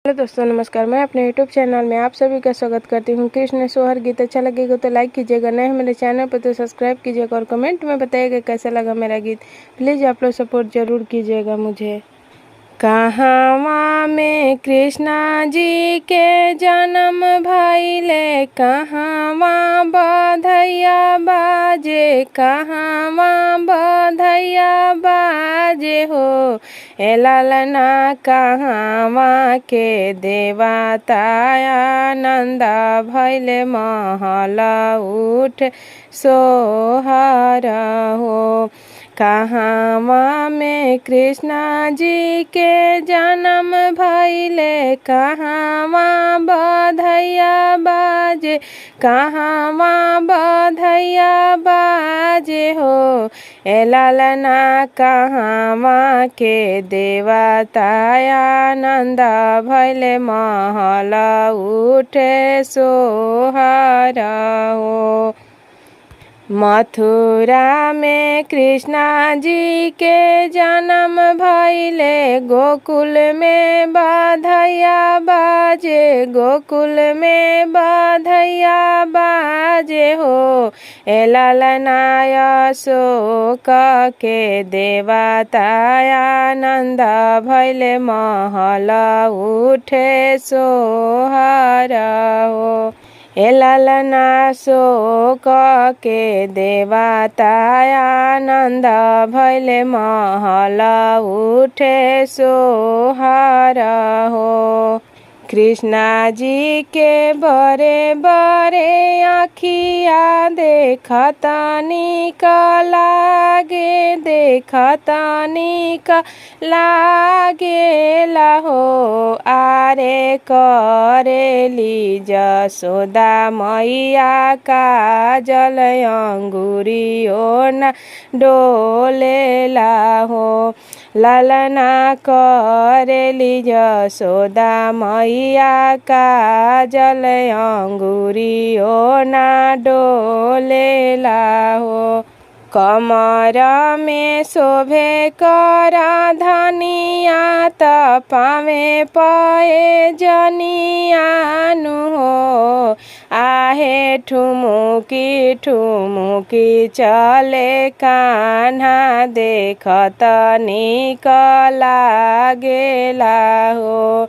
Hello दोस्तों, नमस्कार। मैं अपने यूट्यूब चैनल में आप सभी का स्वागत करती हूँ। कृष्ण सोहर गीत अच्छा लगेगा तो लाइक कीजिएगा, नए मेरे चैनल पर तो सब्सक्राइब कीजिएगा और कमेंट में बताइएगा कैसा लगा मेरा गीत। प्लीज़ आप लोग सपोर्ट जरूर कीजिएगा मुझे। कहाँ में कृष्णा जी के जन्म भइले, कहाँ बधैया बाजे, कहाँ बधैया बाजे हो। ए लालना कहाँ के देवता आनंद भइले, महल उठ सोहर हो। कहाँ में कृष्णा जी के जन्म भइले, कहाँ बधैया बाजे, कहाँ बधैया बाजे हो। ए लालना कहाँ के देवता आनंद भइले, महल उठे सोहर हो। मथुरा में कृष्णा जी के जन्म भइले, गोकुल में बधैया बाजे, गोकुल में बधैया बाजे हो। ए लालना अशोक के देवता आनंद भइले, महल उठे सोहर हो। ए लालना अशोक के देवता आनंद भइले, महल उठे सोहर हो। कृष्णा जी के बड़े बड़े आँखिया देखत निक लागे, देखत निक लागेला हो। आरे करेली जसोदा मैया काजल, अंगुरियो न डोलेला हो। लालना करेली जसोदा मैया काजल, अंगुरियो न डोलेला हो। कमर में शोभे कर धनिया, त पावे पए जनियानु हो। आहे ठुमुकी ठुमुकी चले कान्हा, देखत निक लागेला हो।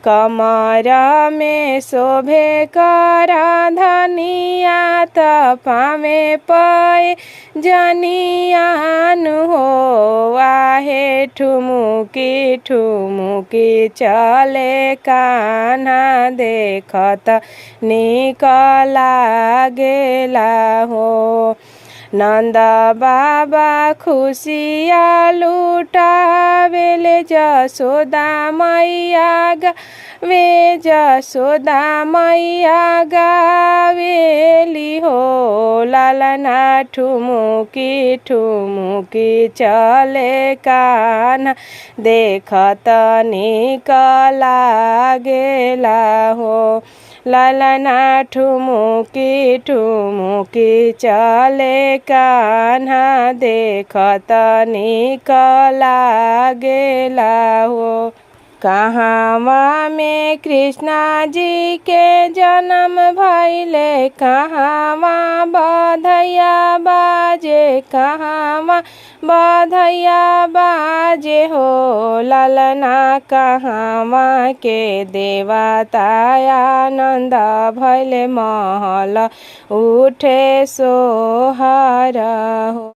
कमर में शोभे कर धनिया, त पावे पए जनियानु हो। आहे ठुमुकी ठुमुकी चले कान्हा, देखत निक लागेला हो। नंद बाबा खुशिया लुटावेले, जसोदा मैया गावे, जसोदा मैया गावेली हो। लालना ठुमुकी ठुमुकी चले कान्हा, देखत निक लागेला हो। लालना ठुमुकी ठुमुकी चले कान्हा, देखत निक लागेला हो। कहाँ में कृष्णा जी के जन्म भइले, कहाँ बधैया बाजे, कहाँ बधैया बाजे हो। लालना कहाँ के देवता आनंद भइले, महल उठे सोहर हो।